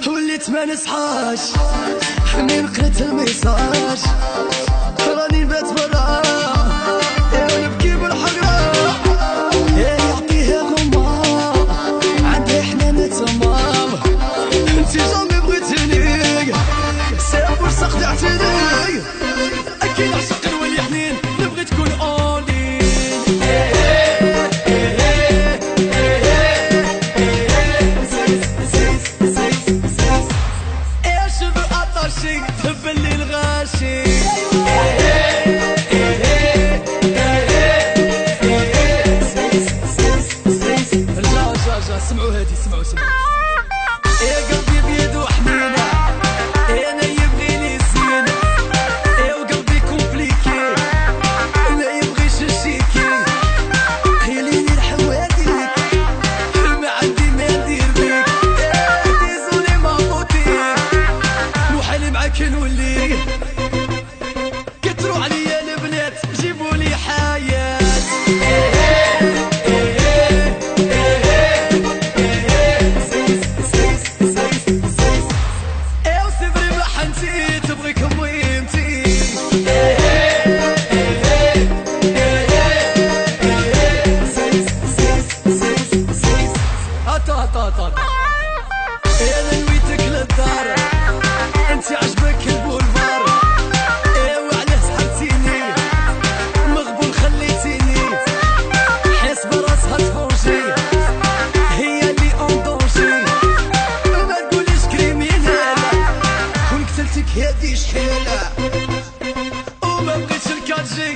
وليت ما نصحاش منين قريت الميساج، راني نبات برا ونبكي بالحقرة، يعطيها غمة عندي حنانة تمام، انتي جامي بغيتيني سير فرصة خدعتيني، اكيد عشق نولي حنين نبغي تكون اونلي. تحب اللي الغاشي رجع سمعوا هادي سمعوا يا قلبي بيدو حنينة، انا يبغيني زينة، وقلبي كومبليكي ما يبغيش الشيكي، خليني الحواديك ما عندي ما ندير بيك، ديزولي ما موتيك وحالي معاك نولي، كتروا عليا البنات جيبولي حياة. وسيبري ما حنتي تبغيك مهمتي، هاتا انا نويتك للدار، انتي عجبك البولفار، وعلاه سحبتيني مغبون خليتيني، حيس براسها تفونجي هي اللي اون دونجي، وما تقوليش كريمينال كون قتلتك هادي شحالة، وما بغيتش الكاتجي